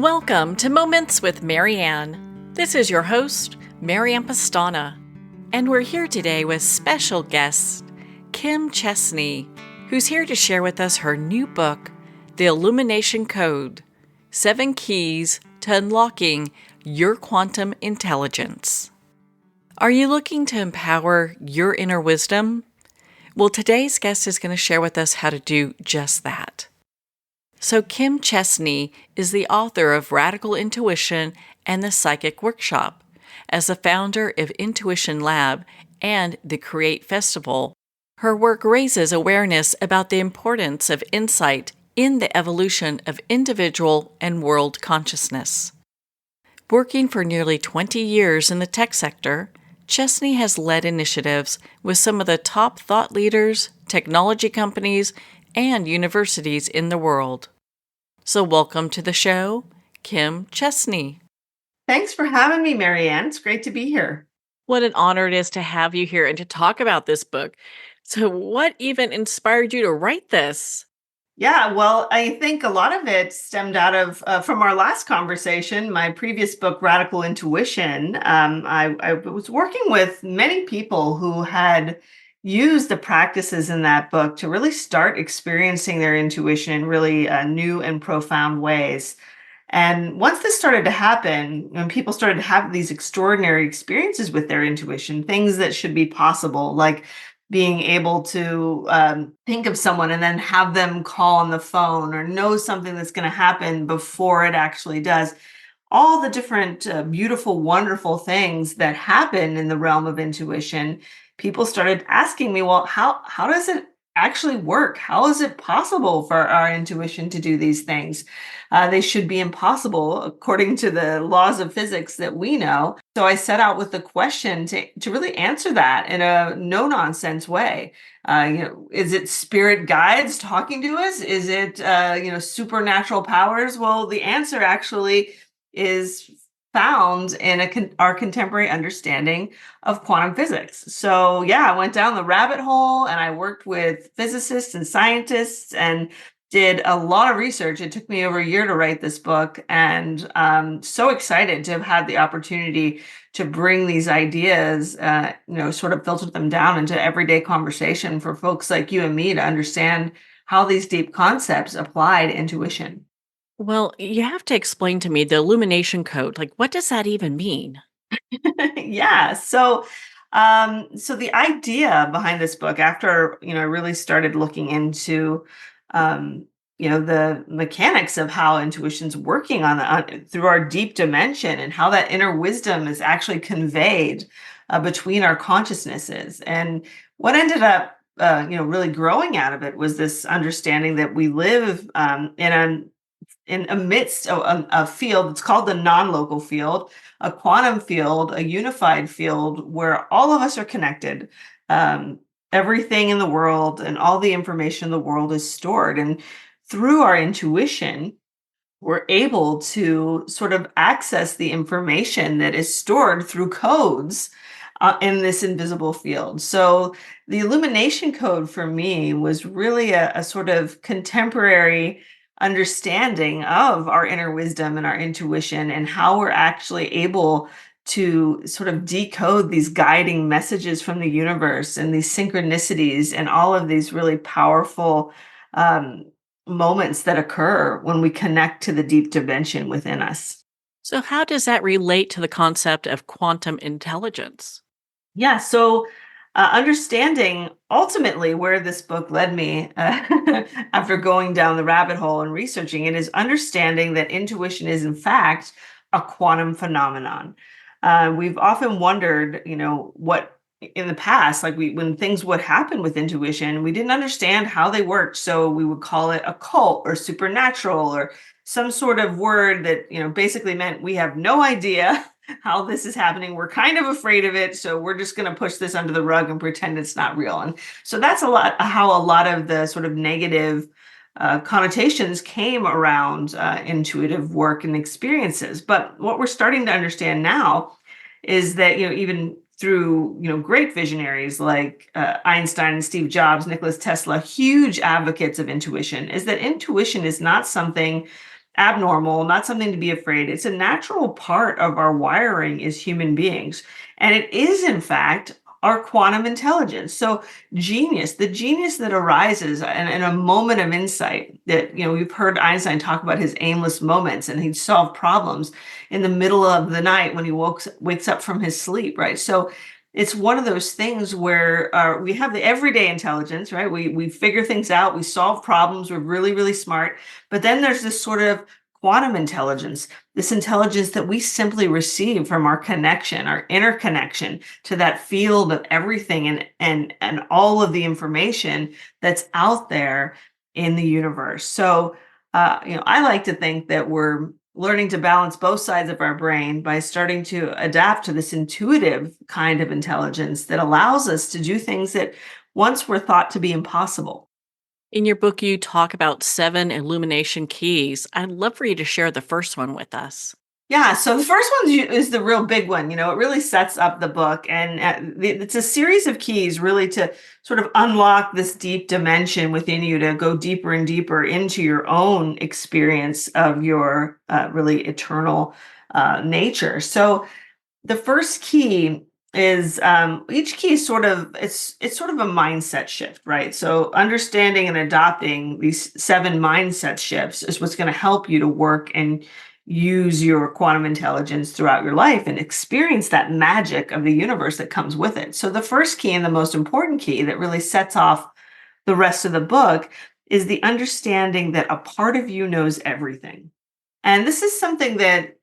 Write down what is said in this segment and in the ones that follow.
Welcome to Moments with Marianne. This is your host, Marianne Pastana, and we're here today with special guest Kim Chestney, who's here to share with us her new book, The Illumination Code: 7 Keys to Unlocking Your Quantum Intelligence. Are you looking to empower your inner wisdom? Well, today's guest is going to share with us how to do just that. So Kim Chestney is the author of Radical Intuition and the Psychic Workshop. As the founder of Intuition Lab and the Create Festival, her work raises awareness about the importance of insight in the evolution of individual and world consciousness. Working for nearly 20 years in the tech sector, Chestney has led initiatives with some of the top thought leaders, technology companies, and universities in the world. So welcome to the show, Kim Chestney. Thanks for having me, Marianne. It's great to be here. What an honor it is to have you here and to talk about this book. So what even inspired you to write this? Yeah, well, I think a lot of it stemmed out of from our last conversation, my previous book, Radical Intuition. I was working with many people who had used the practices in that book to really start experiencing their intuition in really new and profound ways. And once this started to happen, when people started to have these extraordinary experiences with their intuition, things that should be possible, like being able to think of someone and then have them call on the phone or know something that's going to happen before it actually does. All the different beautiful, wonderful things that happen in the realm of intuition, people started asking me, well, how does it actually work? How is it possible for our intuition to do these things? They should be impossible according to the laws of physics that we know. So I set out with the question to really answer that in a no-nonsense way. Is it spirit guides talking to us? Is it supernatural powers? Well, the answer actually is found in our contemporary understanding of quantum physics. So yeah, I went down the rabbit hole and I worked with physicists and scientists and did a lot of research. It took me over a year to write this book, and I'm so excited to have had the opportunity to bring these ideas, sort of filter them down into everyday conversation for folks like you and me to understand how these deep concepts apply to intuition. Well, you have to explain to me the Illumination Code. Like, what does that even mean? Yeah. So the idea behind this book, after I really started looking into, the mechanics of how intuition's working through our deep dimension and how that inner wisdom is actually conveyed between our consciousnesses, and what ended up, really growing out of it was this understanding that we live in amidst a field that's called the non-local field, a quantum field, a unified field where all of us are connected. Everything in the world and all the information in the world is stored. And through our intuition, we're able to sort of access the information that is stored through codes in this invisible field. So the Illumination Code for me was really a sort of contemporary understanding of our inner wisdom and our intuition and how we're actually able to sort of decode these guiding messages from the universe and these synchronicities and all of these really powerful moments that occur when we connect to the deep dimension within us. So how does that relate to the concept of quantum intelligence? Yeah, so understanding ultimately where this book led me after going down the rabbit hole and researching it is understanding that intuition is, in fact, a quantum phenomenon. We've often wondered, what in the past, like when things would happen with intuition, we didn't understand how they worked. So we would call it occult or supernatural or some sort of word that, basically meant we have no idea how this is happening. We're kind of afraid of it, so we're just going to push this under the rug and pretend it's not real. And so that's how a lot of the sort of negative connotations came around intuitive work and experiences. But what we're starting to understand now is that, even through, great visionaries like Einstein and Steve Jobs, Nicholas Tesla, huge advocates of intuition, is that intuition is not something abnormal, not something to be afraid. It's a natural part of our wiring as human beings. And it is, in fact, our quantum intelligence. So genius, the genius that arises in a moment of insight that, we've heard Einstein talk about his aimless moments, and he'd solve problems in the middle of the night when he wakes up from his sleep, right? So it's one of those things where we have the everyday intelligence, right? We figure things out, we solve problems, we're really, really smart. But then there's this sort of quantum intelligence, this intelligence that we simply receive from our connection, our interconnection to that field of everything and all of the information that's out there in the universe. So, I like to think that we're learning to balance both sides of our brain by starting to adapt to this intuitive kind of intelligence that allows us to do things that once were thought to be impossible. In your book, you talk about 7 illumination keys. I'd love for you to share the first one with us. Yeah, so the first one is the real big one. It really sets up the book, and it's a series of keys really to sort of unlock this deep dimension within you to go deeper and deeper into your own experience of your really eternal nature. So the first key is each key is sort of it's sort of a mindset shift, right? So understanding and adopting these 7 mindset shifts is what's going to help you to work and use your quantum intelligence throughout your life and experience that magic of the universe that comes with it. So the first key and the most important key that really sets off the rest of the book is the understanding that a part of you knows everything. And this is something that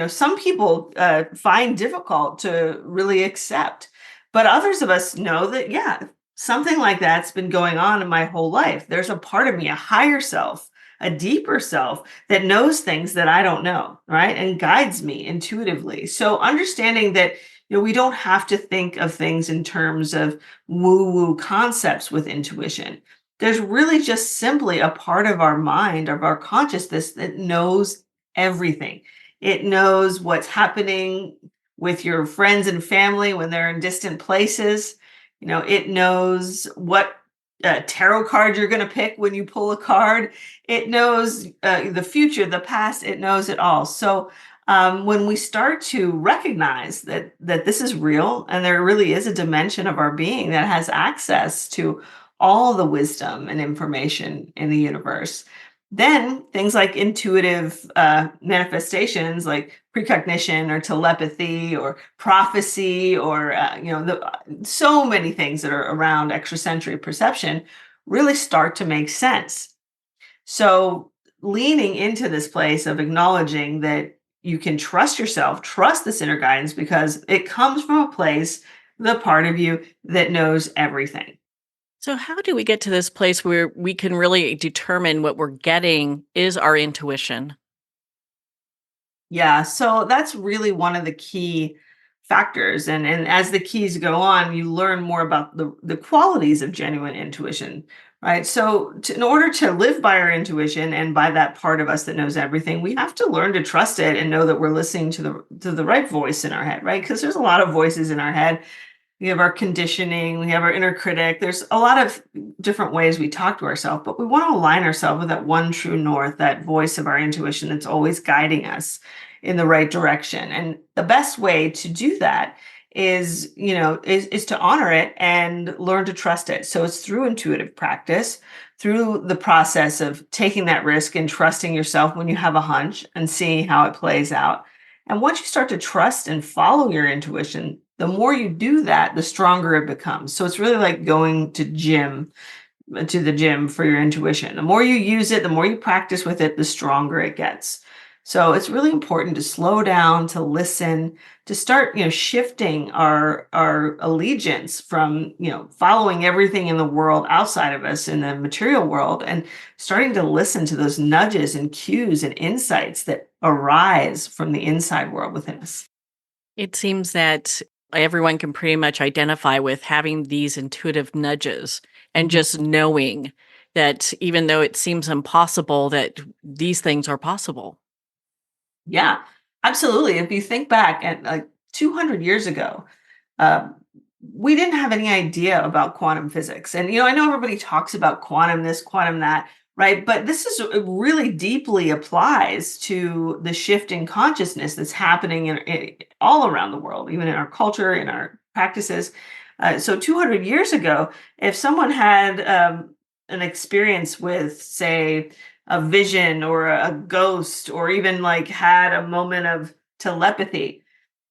some people find difficult to really accept, but others of us know that something like that's been going on in my whole life. There's a part of me, a higher self, a deeper self that knows things that I don't know, right, and guides me intuitively. So understanding that we don't have to think of things in terms of woo-woo concepts with intuition. There's really just simply a part of our mind, of our consciousness that knows everything. It knows what's happening with your friends and family when they're in distant places. It knows what tarot card you're going to pick when you pull a card. It knows the future, the past. It knows it all. So when we start to recognize that this is real and there really is a dimension of our being that has access to all the wisdom and information in the universe, then things like intuitive manifestations like precognition or telepathy or prophecy or so many things that are around extrasensory perception really start to make sense. So leaning into this place of acknowledging that you can trust yourself, trust this inner guidance because it comes from a place, the part of you that knows everything. So, how do we get to this place where we can really determine what we're getting is our intuition? Yeah, so that's really one of the key factors. And as the keys go on, you learn more about the qualities of genuine intuition, right? So in order to live by our intuition and by that part of us that knows everything, we have to learn to trust it and know that we're listening to the right voice in our head, right? Because there's a lot of voices in our head. We have our conditioning, we have our inner critic. There's a lot of different ways we talk to ourselves, but we want to align ourselves with that one true north, that voice of our intuition that's always guiding us in the right direction. And the best way to do that is to honor it and learn to trust it. So it's through intuitive practice, through the process of taking that risk and trusting yourself when you have a hunch and seeing how it plays out. And once you start to trust and follow your intuition, the more you do that, the stronger it becomes. So it's really like going to the gym for your intuition. The more you use it, the more you practice with it, the stronger it gets. So it's really important to slow down, to listen, to start, shifting our allegiance from, following everything in the world outside of us in the material world and starting to listen to those nudges and cues and insights that arise from the inside world within us. It seems that everyone can pretty much identify with having these intuitive nudges and Mhm. just knowing that even though it seems impossible, that these things are possible. Yeah, absolutely. If you think back at like 200 years ago, uh, we didn't have any idea about quantum physics. And, I know everybody talks about quantum this, quantum that. right? But this is it really deeply applies to the shift in consciousness that's happening all around the world, even in our culture, in our practices. So 200 years ago, if someone had an experience with, say, a vision or a ghost, or even like had a moment of telepathy,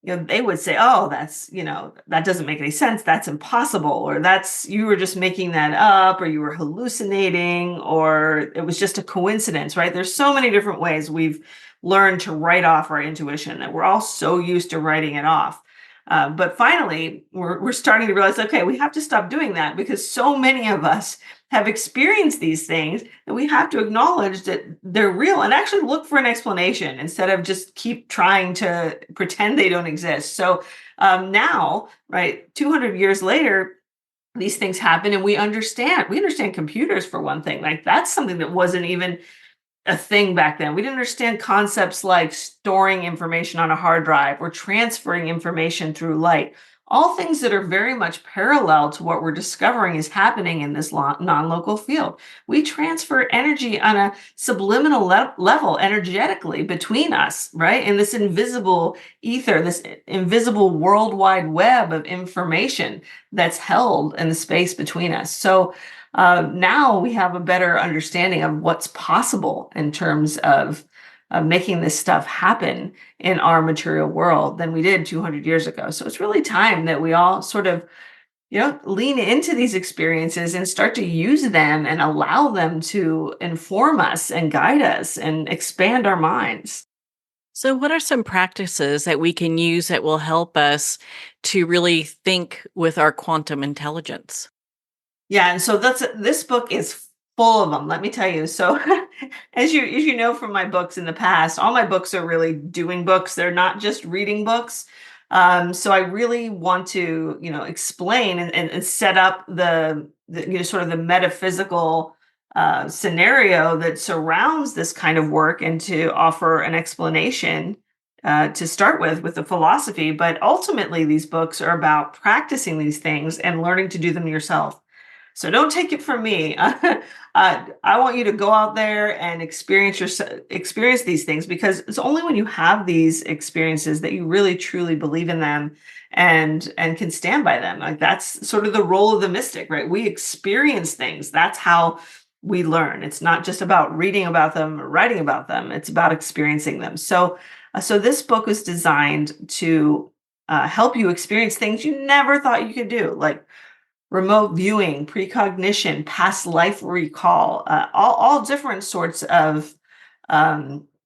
they would say, "Oh, that's, that doesn't make any sense. That's impossible," or "That's you were just making that up, or you were hallucinating, or it was just a coincidence," right? There's so many different ways we've learned to write off our intuition that we're all so used to writing it off. But finally, we're starting to realize, okay, we have to stop doing that because so many of us have experienced these things that we have to acknowledge that they're real and actually look for an explanation instead of just keep trying to pretend they don't exist. So now, right, 200 years later, these things happen and we understand. We understand computers, for one thing. Like, that's something that wasn't even a thing back then. We didn't understand concepts like storing information on a hard drive or transferring information through light. All things that are very much parallel to what we're discovering is happening in this non-local field. We transfer energy on a subliminal level energetically between us, right? In this invisible ether, this invisible worldwide web of information that's held in the space between us. So now we have a better understanding of what's possible in terms of making this stuff happen in our material world than we did 200 years ago. So it's really time that we all sort of, lean into these experiences and start to use them and allow them to inform us and guide us and expand our minds. So, what are some practices that we can use that will help us to really think with our quantum intelligence? Yeah, and so this book is full of them, let me tell you. So as you know from my books in the past, all my books are really doing books. They're not just reading books. So I really want to, explain and set up the sort of the metaphysical scenario that surrounds this kind of work, and to offer an explanation to start with the philosophy. But ultimately, these books are about practicing these things and learning to do them yourself. So don't take it from me. I want you to go out there and experience these things, because it's only when you have these experiences that you really truly believe in them and can stand by them. Like, that's sort of the role of the mystic, right? We experience things. That's how we learn. It's not just about reading about them or writing about them. It's about experiencing them. So this book was designed to help you experience things you never thought you could do, like remote viewing, precognition, past life recall, all different sorts of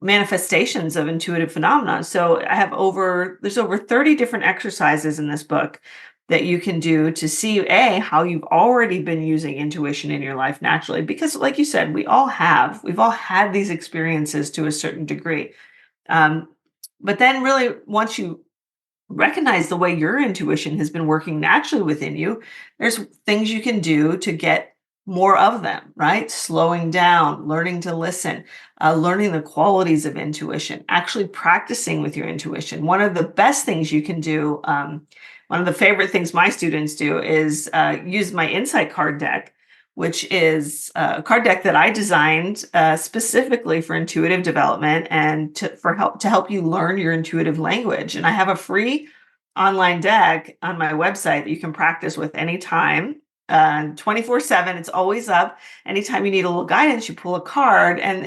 manifestations of intuitive phenomena. So there's over 30 different exercises in this book that you can do to see how you've already been using intuition in your life naturally. Because like you said, we've all had these experiences to a certain degree. Um, but then really, once you recognize the way your intuition has been working naturally within you, there's things you can do to get more of them, right? Slowing down, learning to listen, learning the qualities of intuition, actually practicing with your intuition. One of the best things you can do, one of the favorite things my students do, is use my insight card deck, which is a card deck that I designed specifically for intuitive development and to help you learn your intuitive language. And I have a free online deck on my website that you can practice with anytime, 24/7. It's always up. Anytime you need a little guidance, you pull a card, and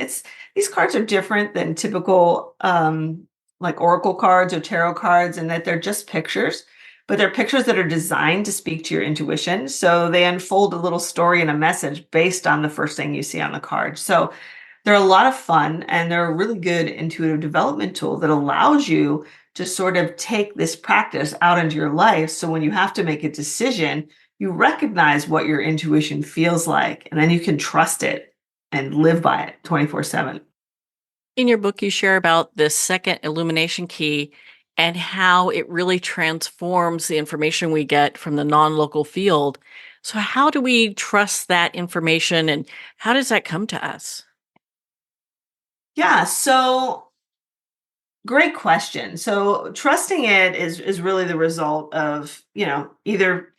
these cards are different than typical like oracle cards or tarot cards, in that they're just pictures, but they're pictures that are designed to speak to your intuition. So they unfold a little story and a message based on the first thing you see on the card. So they're a lot of fun, and they're a really good intuitive development tool that allows you to sort of take this practice out into your life. So when you have to make a decision, you recognize what your intuition feels like, and then you can trust it and live by it 24/7. In your book, you share about the second illumination key and how it really transforms the information we get from the non local field. So, how do we trust that information and how does that come to us? Yeah, so great question. So trusting it is really the result of, either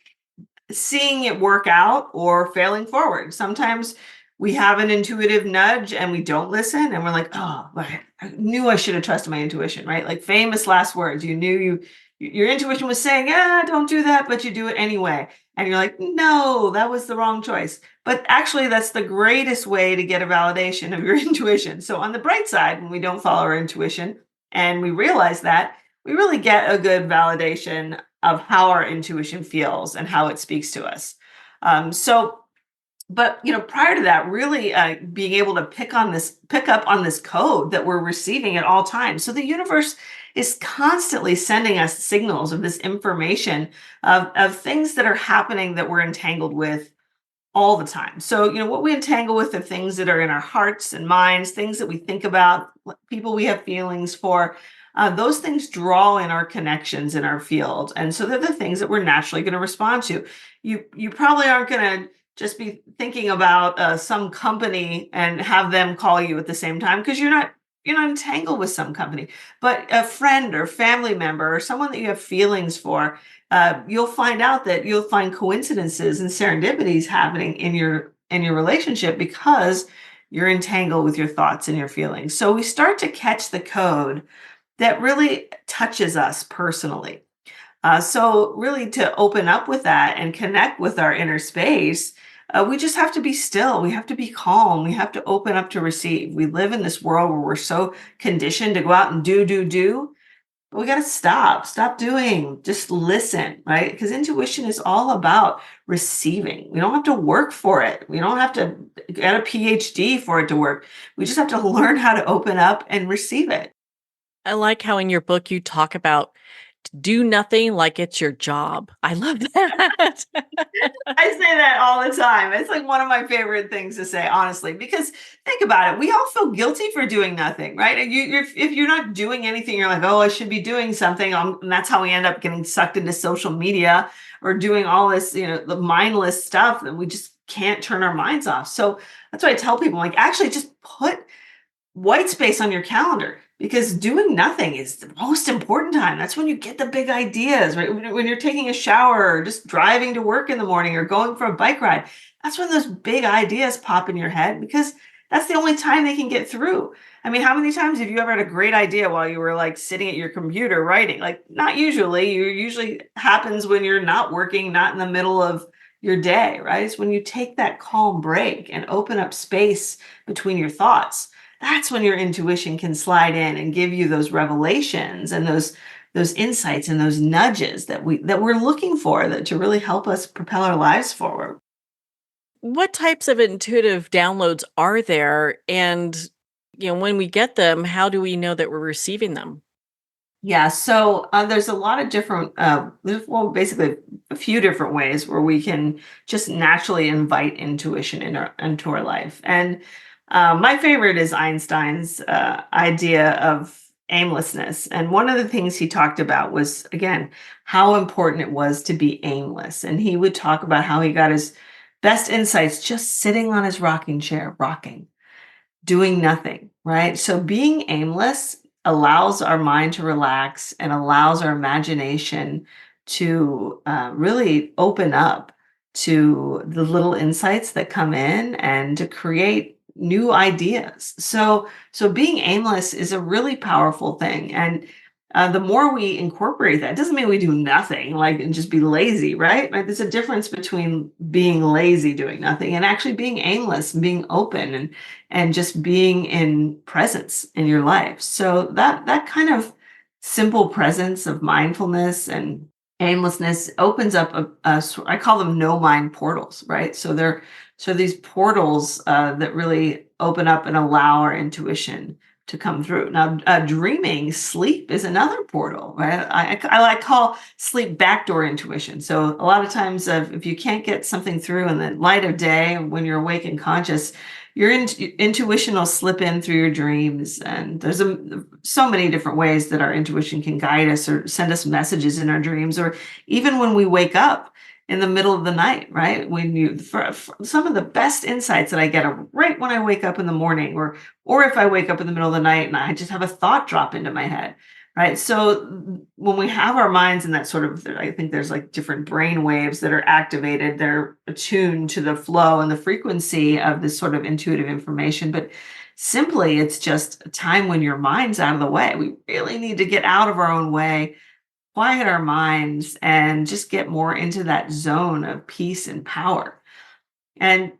seeing it work out or failing forward. Sometimes we have an intuitive nudge and we don't listen, and we're like, oh, I knew I should have trusted my intuition, right? Like famous last words. You knew your intuition was saying, yeah, don't do that, but you do it anyway. And you're like, no, that was the wrong choice. But actually, that's the greatest way to get a validation of your intuition. So on the bright side, when we don't follow our intuition and we realize that, we really get a good validation of how our intuition feels and how it speaks to us. But prior to that, really being able to pick up on this code that we're receiving at all times. So the universe is constantly sending us signals of this information of things that are happening that we're entangled with all the time. So, what we entangle with are things that are in our hearts and minds, things that we think about, people we have feelings for. Those things draw in our connections in our field. And so they're the things that we're naturally going to respond to. You probably aren't going to just be thinking about some company and have them call you at the same time, because you're not entangled with some company, but a friend or family member or someone that you have feelings for. You'll find out that you'll find coincidences and serendipities happening in your relationship because you're entangled with your thoughts and your feelings. So we start to catch the code that really touches us personally. So really to open up with that and connect with our inner space, we just have to be still. We have to be calm. We have to open up to receive. We live in this world where we're so conditioned to go out and do. But we got to stop doing, just listen, right? Because intuition is all about receiving. We don't have to work for it. We don't have to get a PhD for it to work. We just have to learn how to open up and receive it. I like how in your book you talk about do nothing like it's your job. I love that. I say that all the time. It's like one of my favorite things to say, honestly, because think about it. We all feel guilty for doing nothing, right? And if you're not doing anything, you're like, oh, I should be doing something. And that's how we end up getting sucked into social media or doing all this, the mindless stuff that we just can't turn our minds off. So that's why I tell people, like, actually just put white space on your calendar, because doing nothing is the most important time. That's when you get the big ideas, right? When you're taking a shower or just driving to work in the morning or going for a bike ride, that's when those big ideas pop in your head, because that's the only time they can get through. I mean, how many times have you ever had a great idea while you were like sitting at your computer writing? Like, not usually. You usually happens when you're not working, not in the middle of your day, right? It's when you take that calm break and open up space between your thoughts. That's when your intuition can slide in and give you those revelations and those insights and those nudges that we're looking for, that to really help us propel our lives forward. What types of intuitive downloads are there? And, when we get them, how do we know that we're receiving them? Yeah, so there's a lot of different, basically a few different ways where we can just naturally invite intuition into our life. And my favorite is Einstein's idea of aimlessness. And one of the things he talked about was, again, how important it was to be aimless. And he would talk about how he got his best insights just sitting on his rocking chair, rocking, doing nothing, right? So being aimless allows our mind to relax and allows our imagination to really open up to the little insights that come in and to create new ideas. So being aimless is a really powerful thing. And the more we incorporate that, it doesn't mean we do nothing, like, and just be lazy, right? There's a difference between being lazy, doing nothing, and actually being aimless, being open, and just being in presence in your life. So that kind of simple presence of mindfulness and aimlessness opens up I call them no mind portals, right? So these portals that really open up and allow our intuition to come through. Now, dreaming, sleep is another portal, right? I like call sleep backdoor intuition. So a lot of times, if you can't get something through in the light of day when you're awake and conscious, your intuition will slip in through your dreams. And there's so many different ways that our intuition can guide us or send us messages in our dreams, or even when we wake up in the middle of the night, right? For some of the best insights that I get are right when I wake up in the morning, or if I wake up in the middle of the night and I just have a thought drop into my head. right? So when we have our minds in that sort of, I think there's like different brain waves that are activated, they're attuned to the flow and the frequency of this sort of intuitive information. But simply, it's just a time when your mind's out of the way. We really need to get out of our own way, quiet our minds, and just get more into that zone of peace and power. And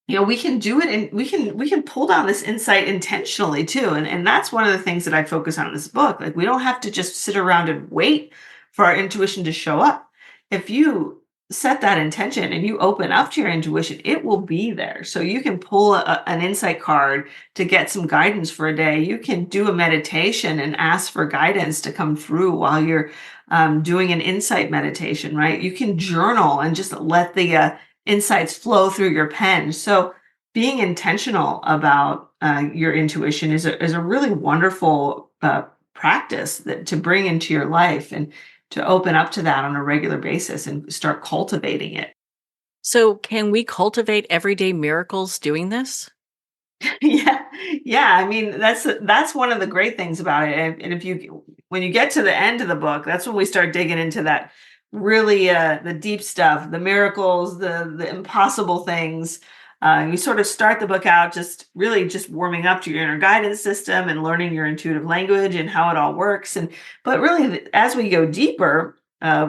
we can do it, and we can pull down this insight intentionally too. And that's one of the things that I focus on in this book. Like, we don't have to just sit around and wait for our intuition to show up. If you set that intention and you open up to your intuition, it will be there. So you can pull an insight card to get some guidance for a day. You can do a meditation and ask for guidance to come through while you're doing an insight meditation, right? You can journal and just let the insights flow through your pen. So being intentional about your intuition is a really wonderful practice that to bring into your life, and to open up to that on a regular basis and start cultivating it. So, can we cultivate everyday miracles doing this? Yeah, yeah. I mean, that's one of the great things about it. And if you when you get to the end of the book, that's when we start digging into that really the deep stuff, the miracles, the impossible things. You sort of start the book out just really just warming up to your inner guidance system and learning your intuitive language and how it all works. But really, as we go deeper,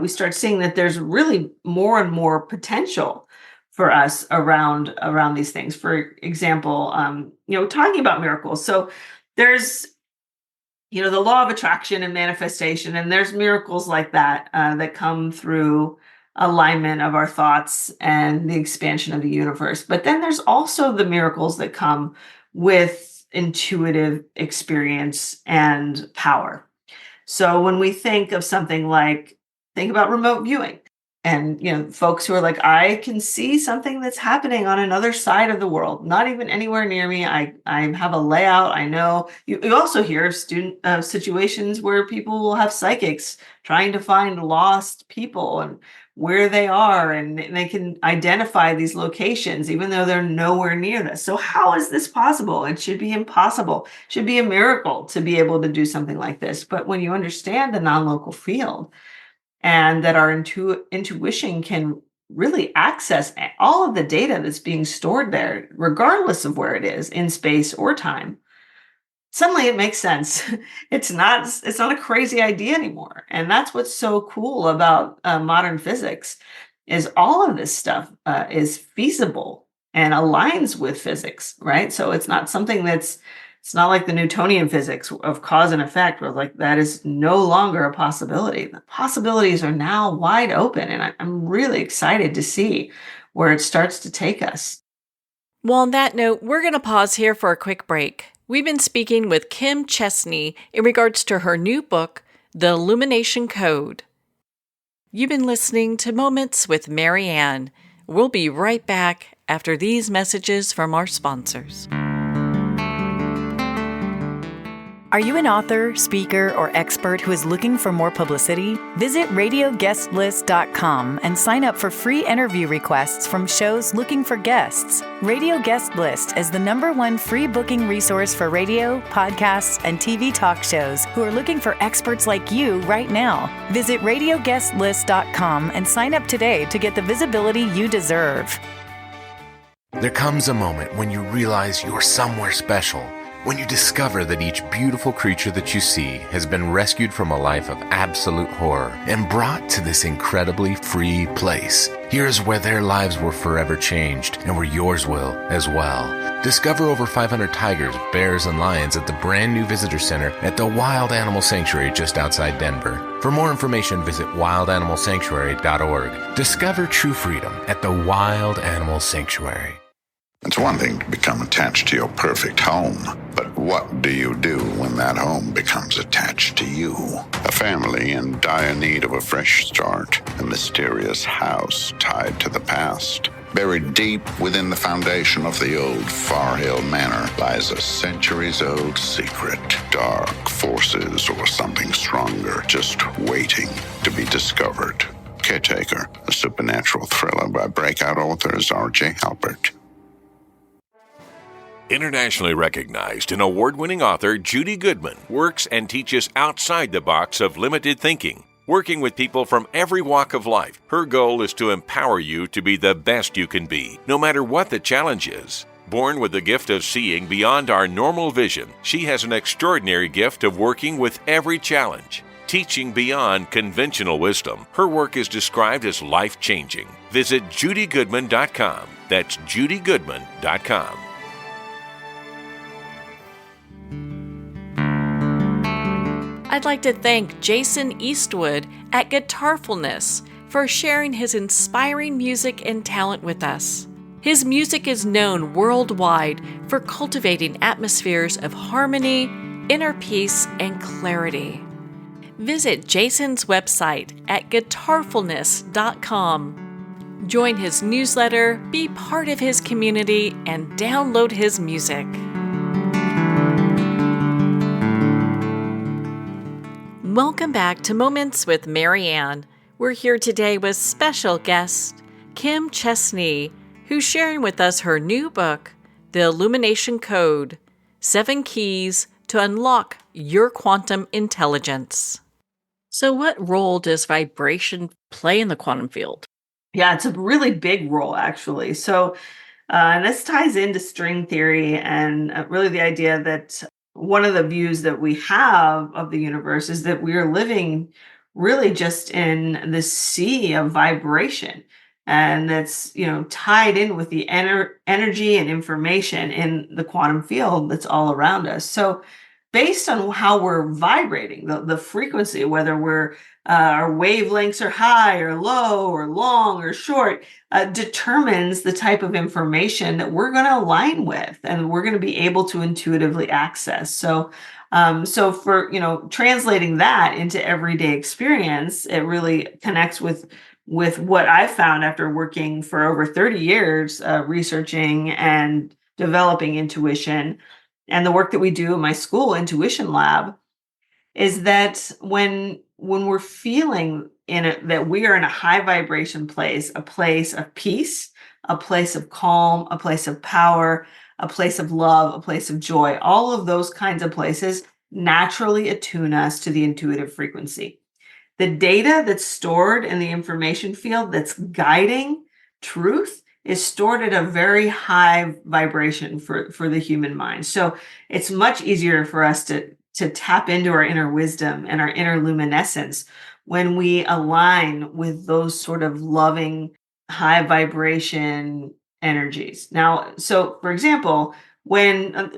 we start seeing that there's really more and more potential for us around these things. For example, talking about miracles. So there's the law of attraction and manifestation, and there's miracles like that that come through alignment of our thoughts and the expansion of the universe. But then there's also the miracles that come with intuitive experience and power. So when we think of something like, think about remote viewing, and folks who are like, I can see something that's happening on another side of the world, not even anywhere near me. I have a layout. I know. You also hear of situations where people will have psychics trying to find lost people and where they are, and they can identify these locations even though they're nowhere near this. So how is this possible? It should be impossible. It should be a miracle to be able to do something like this. But when you understand the non-local field, and that our intuition can really access all of the data that's being stored there, regardless of where it is in space or time, suddenly it makes sense. It's not a crazy idea anymore. And that's what's so cool about modern physics, is all of this stuff is feasible and aligns with physics, right? So it's not something it's not like the Newtonian physics of cause and effect, where like that is no longer a possibility. The possibilities are now wide open, and I'm really excited to see where it starts to take us. Well, on that note, we're going to pause here for a quick break. We've been speaking with Kim Chestney in regards to her new book, The Illumination Code. You've been listening to Moments with Mary Ann. We'll be right back after these messages from our sponsors. Are you an author, speaker, or expert who is looking for more publicity? Visit radioguestlist.com and sign up for free interview requests from shows looking for guests. Radio Guest List is the #1 free booking resource for radio, podcasts, and TV talk shows who are looking for experts like you right now. Visit radioguestlist.com and sign up today to get the visibility you deserve. There comes a moment when you realize you're somewhere special. When you discover that each beautiful creature that you see has been rescued from a life of absolute horror and brought to this incredibly free place. Here's where their lives were forever changed, and where yours will as well. Discover over 500 tigers, bears, and lions at the brand new visitor center at the Wild Animal Sanctuary just outside Denver. For more information, visit wildanimalsanctuary.org. Discover true freedom at the Wild Animal Sanctuary. It's one thing to become attached to your perfect home, but what do you do when that home becomes attached to you? A family in dire need of a fresh start, a mysterious house tied to the past. Buried deep within the foundation of the old Far Hill Manor lies a centuries-old secret. Dark forces or something stronger just waiting to be discovered. Caretaker, a supernatural thriller by breakout authors R.J. Halpert. Internationally recognized and award-winning author Judy Goodman works and teaches outside the box of limited thinking. Working with people from every walk of life, her goal is to empower you to be the best you can be, no matter what the challenge is. Born with the gift of seeing beyond our normal vision, she has an extraordinary gift of working with every challenge. Teaching beyond conventional wisdom, her work is described as life-changing. Visit judygoodman.com. That's judygoodman.com. I'd like to thank Jason Eastwood at Guitarfulness for sharing his inspiring music and talent with us. His music is known worldwide for cultivating atmospheres of harmony, inner peace, and clarity. Visit Jason's website at guitarfulness.com. Join his newsletter, be part of his community, and download his music. Welcome back to Moments with Mary Ann. We're here today with special guest Kim Chestney, who's sharing with us her new book, The Illumination Code: 7 Keys to Unlock Your Quantum Intelligence. So what role does vibration play in the quantum field? Yeah, it's a really big role, actually. So, and this ties into string theory and really the idea that one of the views that we have of the universe is that we are living really just in this sea of vibration. And that's, tied in with the energy and information in the quantum field that's all around us. So based on how we're vibrating, the frequency, whether our wavelengths are high or low or long or short, determines the type of information that we're going to align with and we're going to be able to intuitively access. So for translating that into everyday experience, it really connects with what I've found after working for over 30 years researching and developing intuition. And the work that we do in my school intuition lab is that when we're feeling that we are in a high vibration place, a place of peace, a place of calm, a place of power, a place of love, a place of joy, all of those kinds of places naturally attune us to the intuitive frequency. The data that's stored in the information field that's guiding truth is stored at a very high vibration for the human mind. So it's much easier for us to tap into our inner wisdom and our inner luminescence when we align with those sort of loving, high vibration energies. Now, so for example, when,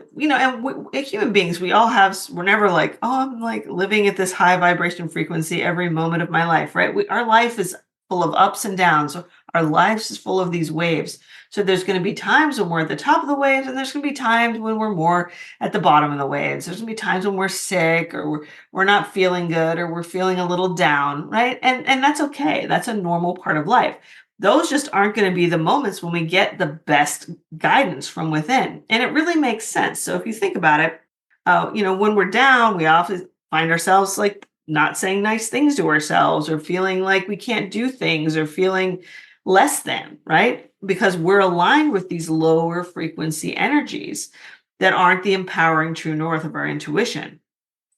human beings, we're never like, oh, I'm like living at this high vibration frequency every moment of my life, right? Our life is full of ups and downs. Our lives is full of these waves. So there's going to be times when we're at the top of the waves, and there's going to be times when we're more at the bottom of the waves. There's going to be times when we're sick or we're not feeling good or we're feeling a little down, right? And that's okay. That's a normal part of life. Those just aren't going to be the moments when we get the best guidance from within. And it really makes sense. So if you think about it, when we're down, we often find ourselves like not saying nice things to ourselves or feeling like we can't do things or feeling less than, right? Because we're aligned with these lower frequency energies that aren't the empowering true north of our intuition.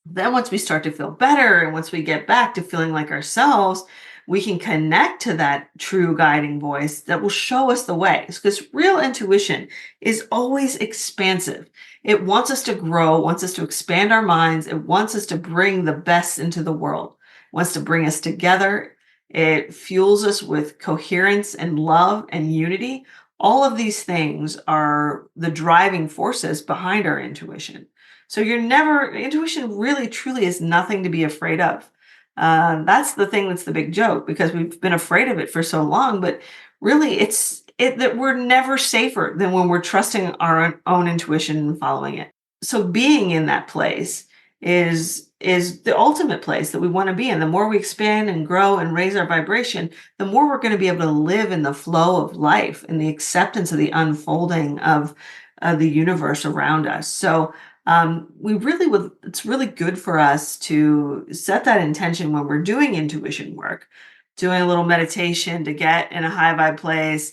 Then once we start to feel better and once we get back to feeling like ourselves, we can connect to that true guiding voice that will show us the way. Because real intuition is always expansive. It wants us to grow, wants us to expand our minds. It wants us to bring the best into the world. It wants to bring us together. It fuels us with coherence and love and unity. All of these things are the driving forces behind our intuition. So intuition really truly is nothing to be afraid of. That's the thing that's the big joke, because we've been afraid of it for so long, but really that we're never safer than when we're trusting our own intuition and following it. So being in that place is the ultimate place that we want to be in. The more we expand and grow and raise our vibration, the more we're going to be able to live in the flow of life and the acceptance of the unfolding of the universe around us. So it's really good for us to set that intention when we're doing intuition work, doing a little meditation to get in a high vibe place,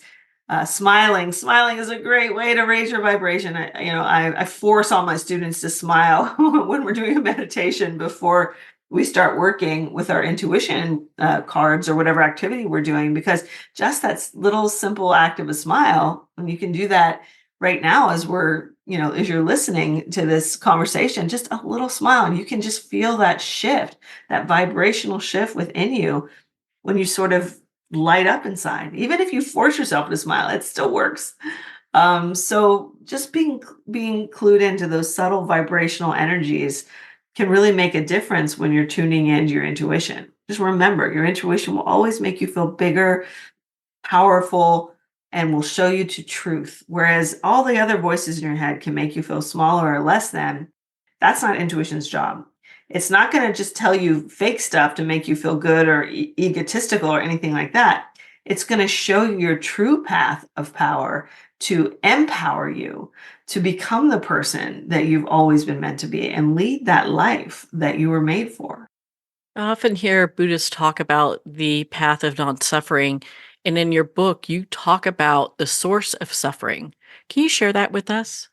Smiling is a great way to raise your vibration. I force all my students to smile when we're doing a meditation before we start working with our intuition cards or whatever activity we're doing, because just that little simple act of a smile, and you can do that right now as as you're listening to this conversation, just a little smile, and you can just feel that shift, that vibrational shift within you when you sort of light up inside. Even if you force yourself to smile, it still works. So just being clued into those subtle vibrational energies can really make a difference when you're tuning into your intuition. Just remember, your intuition will always make you feel bigger, powerful, and will show you to truth. Whereas all the other voices in your head can make you feel smaller or less than. That's not intuition's job. It's not going to just tell you fake stuff to make you feel good or egotistical or anything like that. It's going to show you your true path of power to empower you to become the person that you've always been meant to be and lead that life that you were made for. I often hear Buddhists talk about the path of non suffering. And in your book, you talk about the source of suffering. Can you share that with us?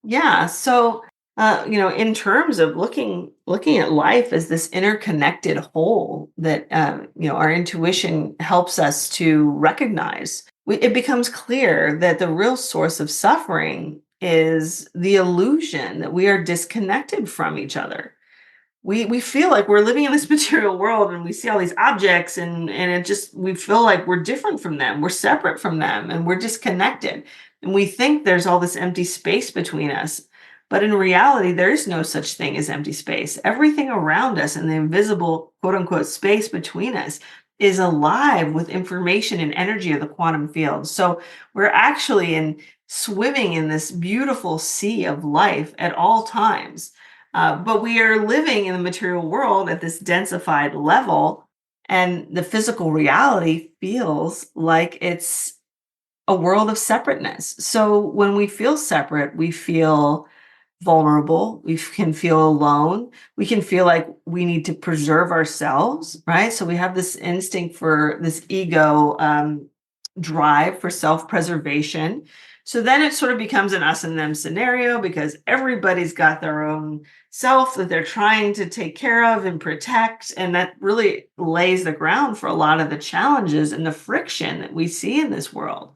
Yeah. So, in terms of looking at life as this interconnected whole that our intuition helps us to recognize, it becomes clear that the real source of suffering is the illusion that we are disconnected from each other. We feel like we're living in this material world, and we see all these objects, and it just, we feel like we're different from them, we're separate from them, and we're disconnected, and we think there's all this empty space between us. But in reality, there is no such thing as empty space. Everything around us and the invisible quote unquote space between us is alive with information and energy of the quantum field. So we're actually swimming in this beautiful sea of life at all times. But we are living in the material world at this densified level, and the physical reality feels like it's a world of separateness. So when we feel separate, we feel vulnerable, we can feel alone, we can feel like we need to preserve ourselves, right? So we have this instinct for this ego drive for self-preservation. So then it sort of becomes an us and them scenario, because everybody's got their own self that they're trying to take care of and protect. And that really lays the ground for a lot of the challenges and the friction that we see in this world.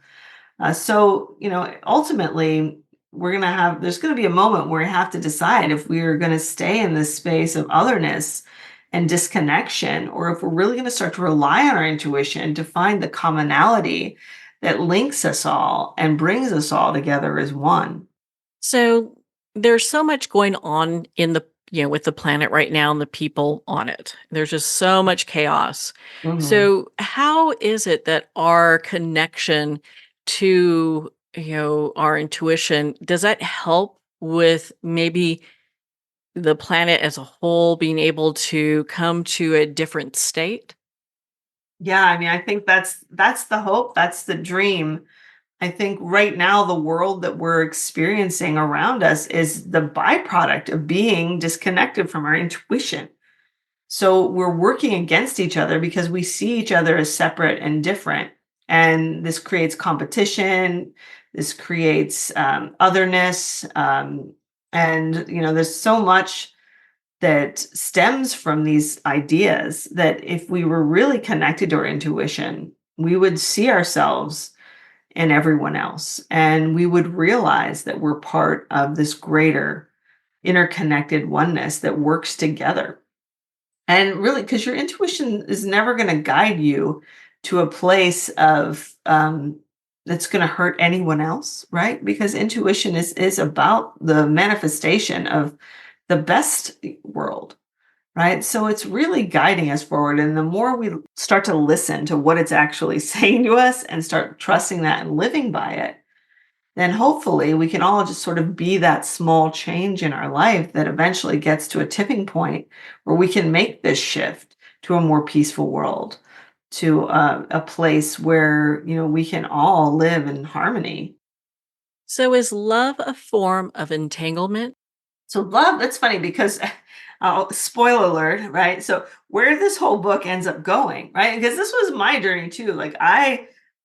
Ultimately, there's going to be a moment where we have to decide if we're going to stay in this space of otherness and disconnection, or if we're really going to start to rely on our intuition to find the commonality that links us all and brings us all together as one. So there's so much going on in with the planet right now and the people on it. There's just so much chaos. Mhm. So how is it that our connection to, our intuition, does that help with maybe the planet as a whole being able to come to a different state? Yeah, I mean, I think that's the hope, that's the dream. I think right now the world that we're experiencing around us is the byproduct of being disconnected from our intuition. So we're working against each other because we see each other as separate and different. And this creates competition. This creates otherness. There's so much that stems from these ideas that if we were really connected to our intuition, we would see ourselves in everyone else. And we would realize that we're part of this greater interconnected oneness that works together. And really, because your intuition is never going to guide you to a place of that's going to hurt anyone else, right? Because intuition is about the manifestation of the best world, right? So it's really guiding us forward. And the more we start to listen to what it's actually saying to us and start trusting that and living by it, then hopefully we can all just sort of be that small change in our life that eventually gets to a tipping point where we can make this shift to a more peaceful world, to a place where, we can all live in harmony. So is love a form of entanglement? So love, that's funny because spoiler alert, right? So where this whole book ends up going, right? Because this was my journey too. Like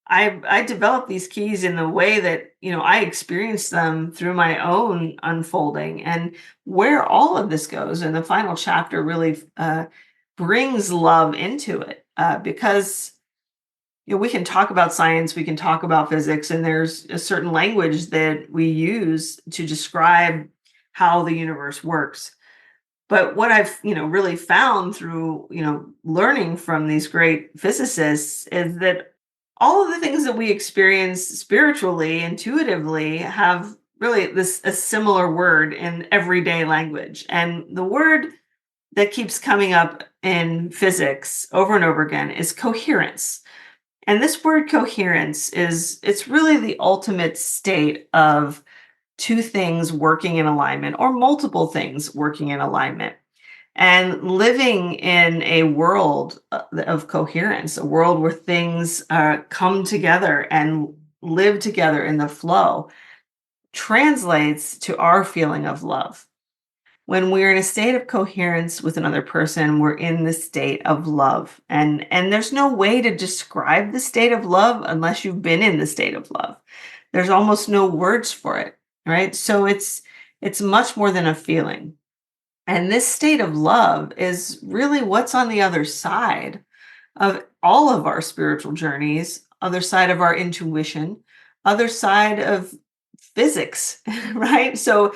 I developed these keys in the way that, I experienced them through my own unfolding, and where all of this goes. And the final chapter really brings love into it, because we can talk about science, we can talk about physics, and there's a certain language that we use to describe how the universe works. But what I've, really found through, learning from these great physicists is that all of the things that we experience spiritually, intuitively, have really this a similar word in everyday language. And the word that keeps coming up in physics over and over again is coherence. And this word coherence it's really the ultimate state of two things working in alignment, or multiple things working in alignment. And living in a world of coherence, a world where things come together and live together in the flow, translates to our feeling of love. When we're in a state of coherence with another person, we're in the state of love. And there's no way to describe the state of love unless you've been in the state of love. There's almost no words for it, right? So it's much more than a feeling. And this state of love is really what's on the other side of all of our spiritual journeys, other side of our intuition, other side of physics, right? So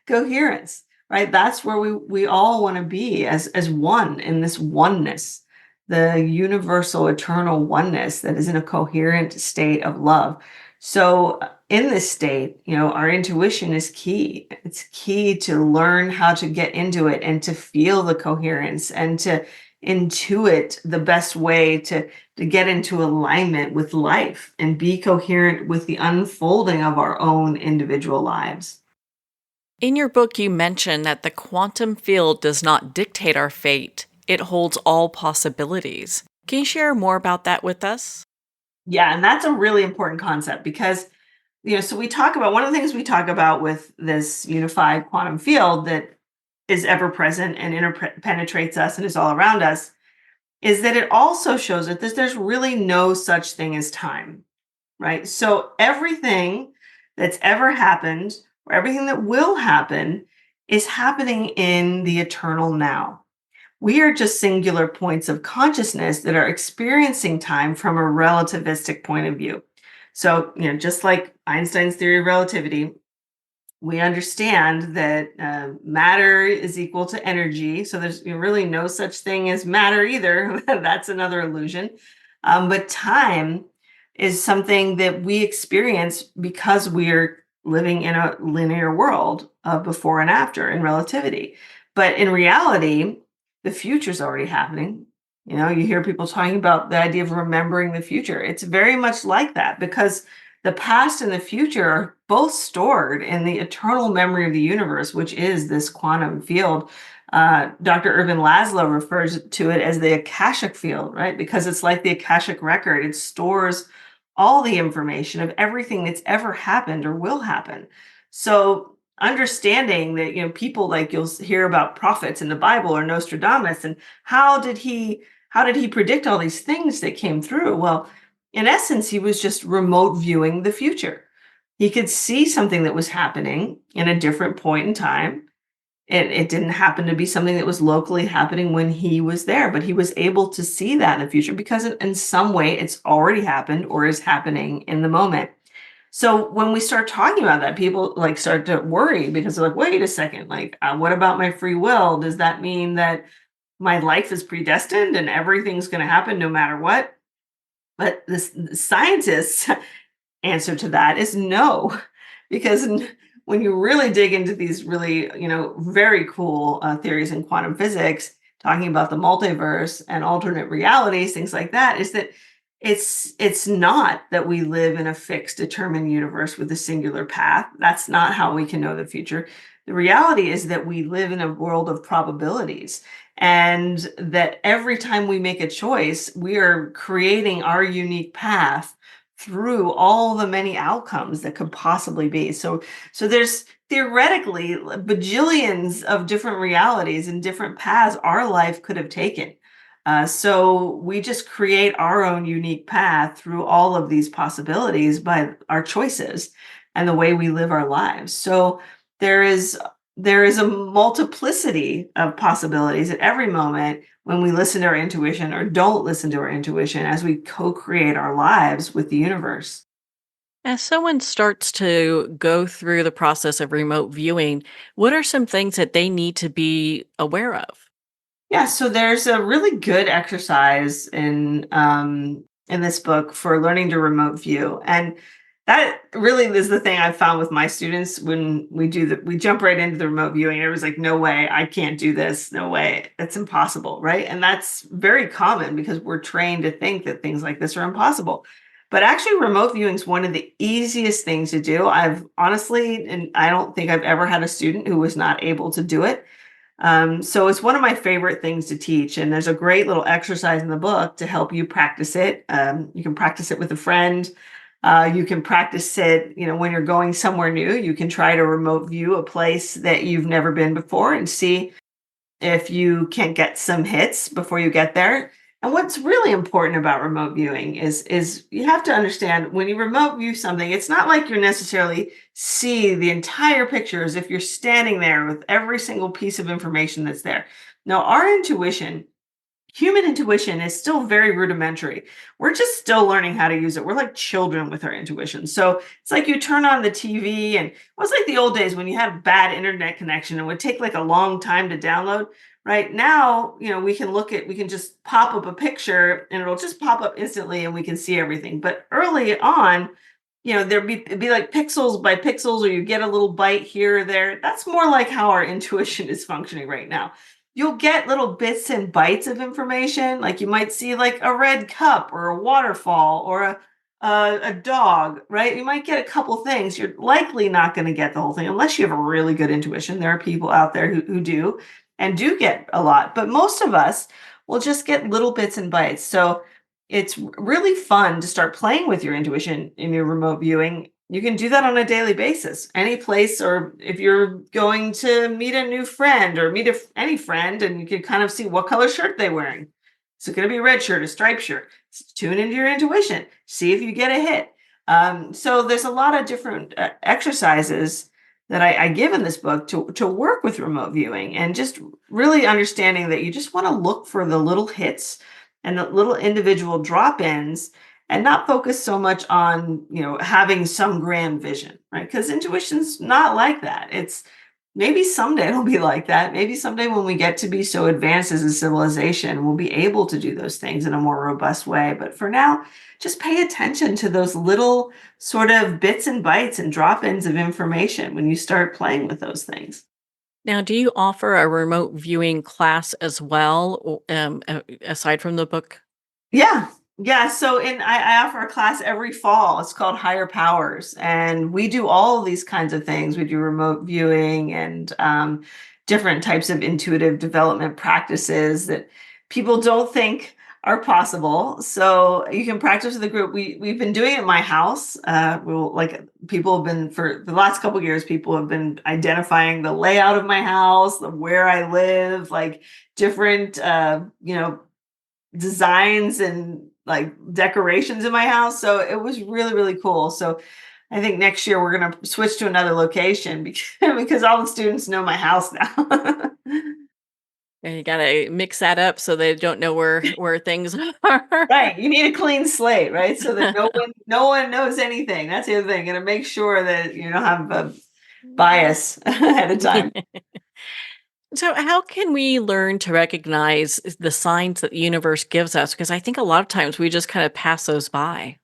coherence, right? That's where we all want to be as one in this oneness, the universal eternal oneness that is in a coherent state of love. So in this state, our intuition is key. It's key to learn how to get into it and to feel the coherence and to intuit the best way to get into alignment with life and be coherent with the unfolding of our own individual lives. In your book, you mention that the quantum field does not dictate our fate. It holds all possibilities. Can you share more about that with us? Yeah, and that's a really important concept because, so we talk about one of the things we talk about with this unified quantum field that is ever present and interpenetrates us and is all around us is that it also shows that there's really no such thing as time, right? So everything that's ever happened or everything that will happen is happening in the eternal now. We are just singular points of consciousness that are experiencing time from a relativistic point of view. So, just like Einstein's theory of relativity, we understand that matter is equal to energy. So there's really no such thing as matter either. That's another illusion. But time is something that we experience because we're living in a linear world of before and after in relativity. But in reality, the future is already happening. You hear people talking about the idea of remembering the future. It's very much like that because the past and the future are both stored in the eternal memory of the universe, which is this quantum field. Dr. Irvin Laszlo refers to it as the Akashic field, right? Because it's like the Akashic record. It stores all the information of everything that's ever happened or will happen. So understanding that, people like you'll hear about prophets in the Bible or Nostradamus, and how did he predict all these things that came through? Well, in essence, he was just remote viewing the future. He could see something that was happening in a different point in time. It didn't happen to be something that was locally happening when he was there, but he was able to see that in the future because in some way it's already happened or is happening in the moment. So when we start talking about that, people start to worry because they're like, wait a second, what about my free will? Does that mean that my life is predestined and everything's going to happen no matter what? But the scientists' answer to that is no, because when you really dig into these really, very cool theories in quantum physics, talking about the multiverse and alternate realities, things like that, is that it's not that we live in a fixed, determined universe with a singular path. That's not how we can know the future. The reality is that we live in a world of probabilities, and that every time we make a choice, we are creating our unique path through all the many outcomes that could possibly be. So there's theoretically bajillions of different realities and different paths our life could have taken. So we just create our own unique path through all of these possibilities by our choices and the way we live our lives. So there is there is a multiplicity of possibilities at every moment when we listen to our intuition or don't listen to our intuition as we co-create our lives with the universe. As someone starts to go through the process of remote viewing, what are some things that they need to be aware of? Yeah, so there's a really good exercise in this book for learning to remote view, and that really is the thing I've found with my students when we jump right into the remote viewing. Everyone's like, "No way, I can't do this. No way, it's impossible," right? And that's very common because we're trained to think that things like this are impossible. But actually, remote viewing is one of the easiest things to do. I've honestly, and I don't think I've ever had a student who was not able to do it. So it's one of my favorite things to teach. And there's a great little exercise in the book to help you practice it. You can practice it with a friend. You can practice it, when you're going somewhere new. You can try to remote view a place that you've never been before and see if you can get some hits before you get there. And what's really important about remote viewing is you have to understand when you remote view something, it's not like you're necessarily see the entire picture as if you're standing there with every single piece of information that's there. No, our intuition, human intuition is still very rudimentary. We're just still learning how to use it. We're like children with our intuition. So it's like you turn on the TV, and it was like the old days when you had bad internet connection and it would take like a long time to download. Right now, we can just pop up a picture and it'll just pop up instantly and we can see everything. But early on, it'd be like pixels by pixels, or you get a little bite here or there. That's more like how our intuition is functioning right now. You'll get little bits and bites of information, like you might see like a red cup or a waterfall or a dog, right? You might get a couple things. You're likely not going to get the whole thing unless you have a really good intuition. There are people out there who do and do get a lot, but most of us will just get little bits and bites. So it's really fun to start playing with your intuition in your remote viewing. You can do that on a daily basis, any place, or if you're going to meet a new friend or meet any friend, and you can kind of see what color shirt they're wearing. Is it going to be a red shirt, a striped shirt? Tune into your intuition, see if you get a hit. So there's a lot of different exercises that I give in this book to work with remote viewing, and just really understanding that you just want to look for the little hits and the little individual drop-ins and not focus so much on, having some grand vision, right? Because intuition's not like that. It's maybe someday it'll be like that. Maybe someday when we get to be so advanced as a civilization, we'll be able to do those things in a more robust way. But for now, just pay attention to those little sort of bits and bytes and drop-ins of information when you start playing with those things. Now, do you offer a remote viewing class as well, aside from the book? Yeah. Yeah. So I offer a class every fall. It's called Higher Powers. And we do all of these kinds of things. We do remote viewing and different types of intuitive development practices that people don't think are possible. So you can practice with the group. We've been doing it at my house. People have been, for the last couple of years, people have been identifying the layout of my house, where I live, like different designs and like decorations in my house. So it was really, really cool. So I think next year we're going to switch to another location because all the students know my house now. And you gotta mix that up so they don't know where things are. Right. You need a clean slate, right? So that no one knows anything. That's the other thing. And to make sure that you don't have a bias ahead of time. So, how can we learn to recognize the signs that the universe gives us? Because I think a lot of times we just kind of pass those by.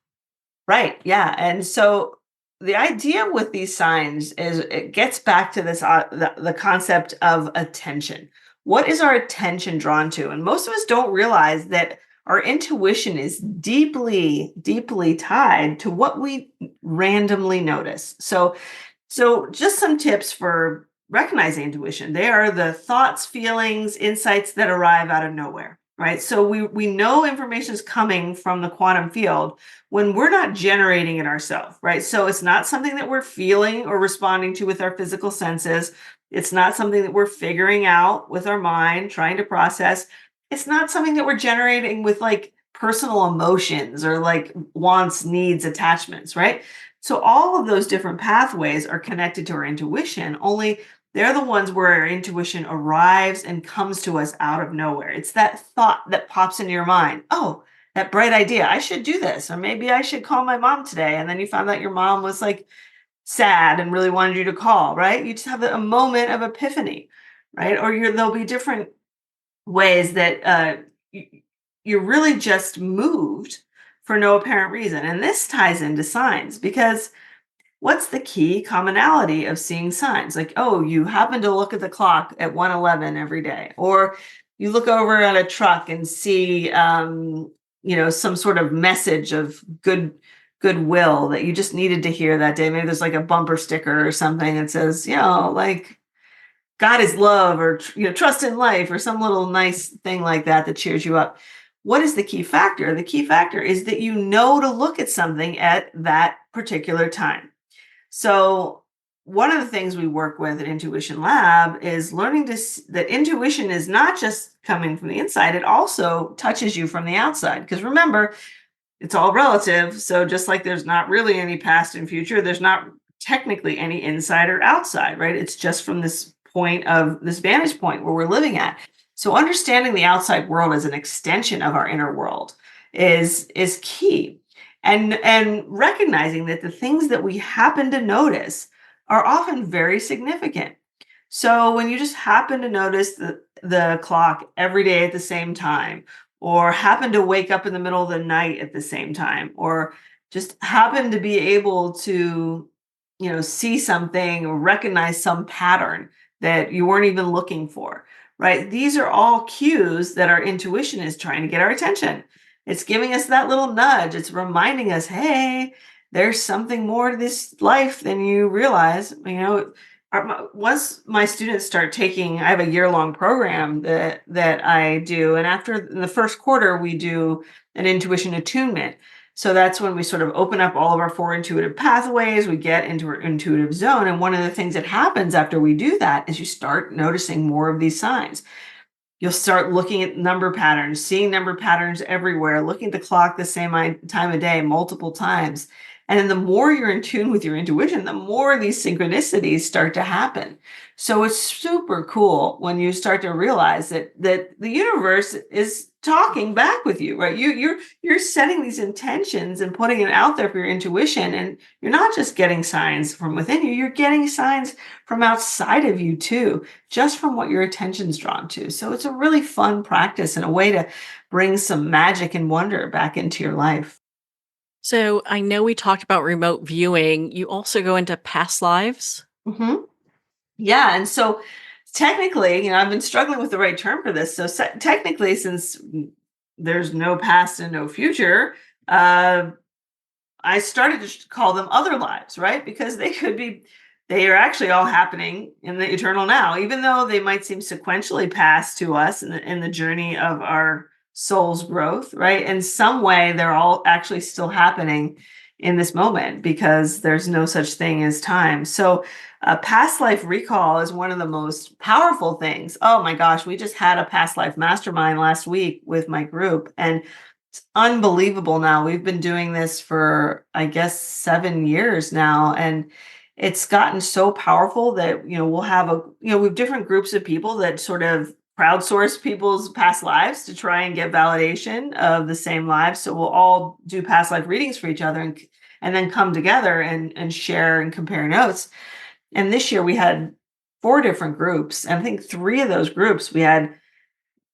Right. Yeah. And so the idea with these signs is it gets back to this the concept of attention. What is our attention drawn to? And most of us don't realize that our intuition is deeply, deeply tied to what we randomly notice. So just some tips for recognizing intuition. They are the thoughts, feelings, insights that arrive out of nowhere, right? So we know information is coming from the quantum field when we're not generating it ourselves, right? So it's not something that we're feeling or responding to with our physical senses. It's not something that we're figuring out with our mind, trying to process. it's not something that we're generating with like personal emotions or like wants, needs, attachments, right? So all of those different pathways are connected to our intuition, only they're the ones where our intuition arrives and comes to us out of nowhere. It's that thought that pops into your mind. Oh, that bright idea. I should do this. Or maybe I should call my mom today. And then you found out your mom was like sad and really wanted you to call, right? You just have a moment of epiphany, right? Or there'll be different ways that you're really just moved for no apparent reason. And this ties into signs because what's the key commonality of seeing signs? Like, oh, you happen to look at the clock at 1:11 every day, or you look over at a truck and see, some sort of message of goodwill that you just needed to hear that day. Maybe there's like a bumper sticker or something that says, like God is love, or trust in life, or some little nice thing like that that cheers you up. What is the key factor? The key factor is that you know to look at something at that particular time. So one of the things we work with at Intuition Lab is learning that intuition is not just coming from the inside, it also touches you from the outside. Because remember, it's all relative. So just like there's not really any past and future, there's not technically any inside or outside, right? It's just from this vantage point where we're living at. So understanding the outside world as an extension of our inner world is key. And recognizing that the things that we happen to notice are often very significant. So when you just happen to notice the clock every day at the same time, or happen to wake up in the middle of the night at the same time, or just happen to be able to, see something or recognize some pattern that you weren't even looking for, right? These are all cues that our intuition is trying to get our attention. It's giving us that little nudge. It's reminding us, hey, there's something more to this life than you realize. Once my students start taking, I have a year-long program that I do, and in the first quarter, we do an intuition attunement. So that's when we sort of open up all of our 4 intuitive pathways, we get into our intuitive zone. And one of the things that happens after we do that is you start noticing more of these signs. You'll start looking at number patterns, seeing number patterns everywhere, looking at the clock the same time of day multiple times. And then the more you're in tune with your intuition, the more these synchronicities start to happen. So it's super cool when you start to realize that the universe is talking back with you, right? You're setting these intentions and putting it out there for your intuition, and you're not just getting signs from within you, you're getting signs from outside of you too, just from what your attention's drawn to. So it's a really fun practice and a way to bring some magic and wonder back into your life. So I know we talked about remote viewing. You also go into past lives. hmm Yeah. And so technically, I've been struggling with the right term for this. So technically, since there's no past and no future, I started to call them other lives, right? Because they are actually all happening in the eternal now, even though they might seem sequentially past to us in the journey of our soul's growth, right? In some way, they're all actually still happening in this moment because there's no such thing as time. So past life recall is one of the most powerful things. Oh my gosh, we just had a past life mastermind last week with my group, and it's unbelievable now. We've been doing this for, I guess, 7 years now, and it's gotten so powerful that, we'll have we have different groups of people that sort of crowdsource people's past lives to try and get validation of the same lives. So we'll all do past life readings for each other and then come together and share and compare notes. And this year we had 4 different groups. And I think 3 of those groups, we had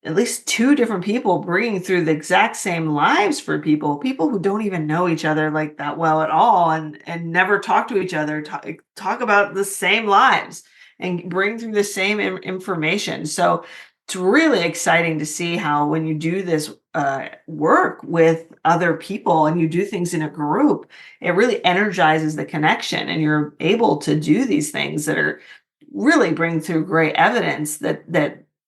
at least 2 different people bringing through the exact same lives for people who don't even know each other like that well at all, and never talk to each other, talk about the same lives and bring through the same information. So it's really exciting to see how when you do this work with other people and you do things in a group, it really energizes the connection, and you're able to do these things that are really bring through great evidence that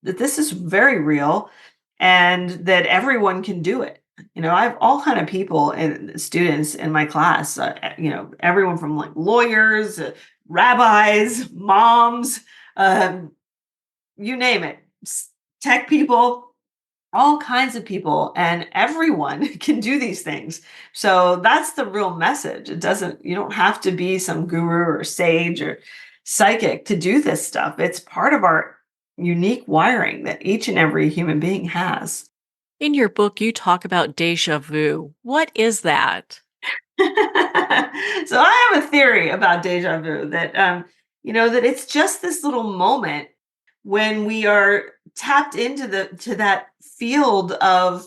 this is very real and that everyone can do it. I have all kind of people and students in my class, everyone from like lawyers, rabbis, moms, you name it, tech people, all kinds of people, and everyone can do these things. So that's the real message. You don't have to be some guru or sage or psychic to do this stuff. It's part of our unique wiring that each and every human being has. In your book, you talk about deja vu. What is that? So I have a theory about deja vu that, that it's just this little moment when we are tapped into that field of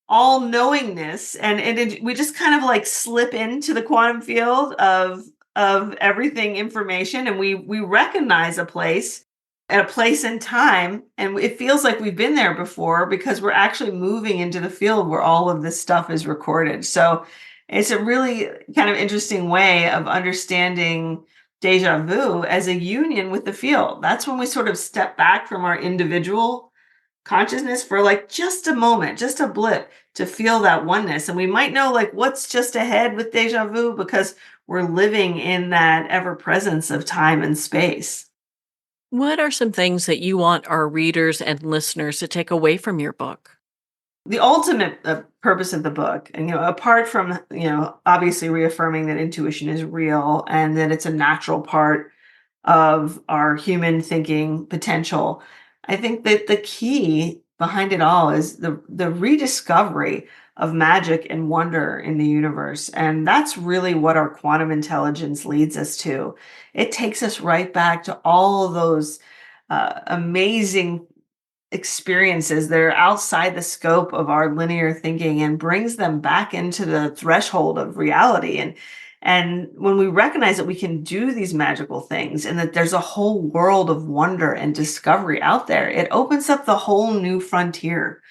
all knowingness, and we just kind of like slip into the quantum field of everything information, and we recognize a place in time, and it feels like we've been there before because we're actually moving into the field where all of this stuff is recorded. So it's a really kind of interesting way of understanding deja vu as a union with the field. That's when we sort of step back from our individual consciousness for like just a moment, just a blip, to feel that oneness. And we might know like what's just ahead with deja vu because we're living in that ever presence of time and space. What are some things that you want our readers and listeners to take away from your book? The ultimate purpose of the book, and apart from obviously reaffirming that intuition is real and that it's a natural part of our human thinking potential, I think that the key behind it all is the rediscovery of magic and wonder in the universe. And that's really what our quantum intelligence leads us to. It takes us right back to all of those amazing experiences that are outside the scope of our linear thinking and brings them back into the threshold of reality. And when we recognize that we can do these magical things and that there's a whole world of wonder and discovery out there, it opens up the whole new frontier.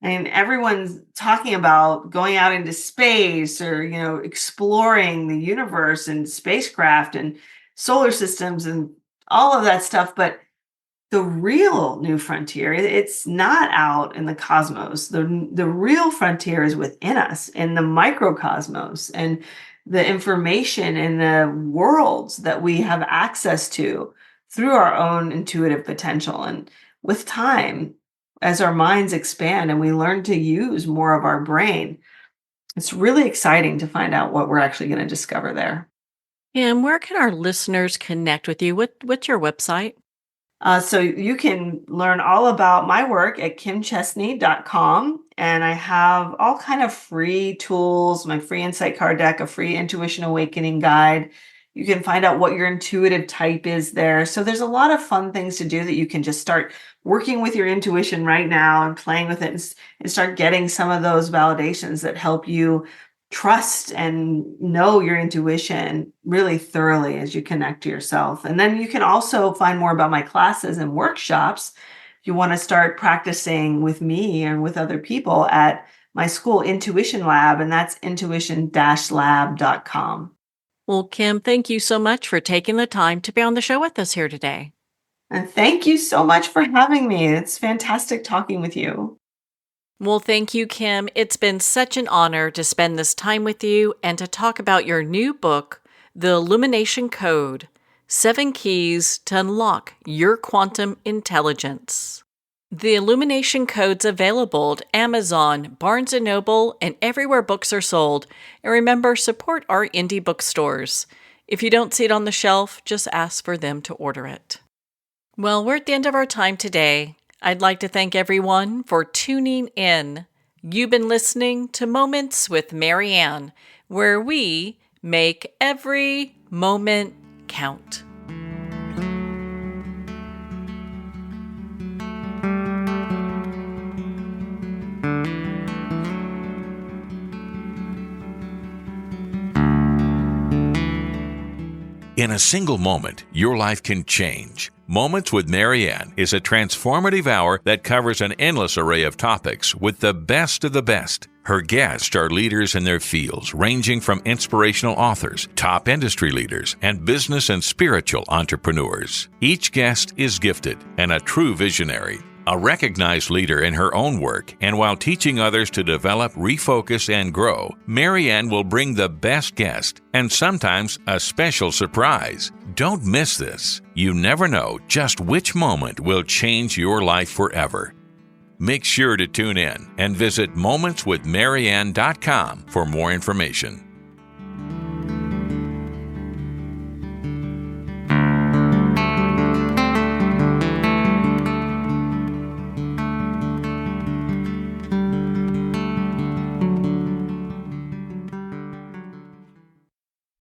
And everyone's talking about going out into space or, exploring the universe and spacecraft and solar systems and all of that stuff. But the real new frontier, it's not out in the cosmos. The real frontier is within us, in the microcosmos, and the information in the worlds that we have access to through our own intuitive potential. And with time, as our minds expand and we learn to use more of our brain, it's really exciting to find out what we're actually going to discover there. And where can our listeners connect with you? What's your website? So you can learn all about my work at kimchestney.com. And I have all kind of free tools, my free insight card deck, a free intuition awakening guide. You can find out what your intuitive type is there. So there's a lot of fun things to do that you can just start working with your intuition right now and playing with it and start getting some of those validations that help you trust and know your intuition really thoroughly as you connect to yourself. And then you can also find more about my classes and workshops if you want to start practicing with me and with other people at my school, Intuition Lab, and that's intuition-lab.com. Well, Kim, thank you so much for taking the time to be on the show with us here today. And thank you so much for having me. It's fantastic talking with you. Well, thank you, Kim. It's been such an honor to spend this time with you and to talk about your new book, The Illumination Code: 7 Keys to Unlock Your Quantum Intelligence. The Illumination Code's available at Amazon, Barnes & Noble, and everywhere books are sold. And remember, support our indie bookstores. If you don't see it on the shelf, just ask for them to order it. Well, we're at the end of our time today. I'd like to thank everyone for tuning in. You've been listening to Moments with Mary Ann, where we make every moment count. In a single moment, your life can change. Moments with Mary Ann is a transformative hour that covers an endless array of topics with the best of the best. Her guests are leaders in their fields, ranging from inspirational authors, top industry leaders, and business and spiritual entrepreneurs. Each guest is gifted and a true visionary, a recognized leader in her own work, and while teaching others to develop, refocus, and grow, Mary Ann will bring the best guest and sometimes a special surprise. Don't miss this. You never know just which moment will change your life forever. Make sure to tune in and visit momentswithmarianne.com for more information.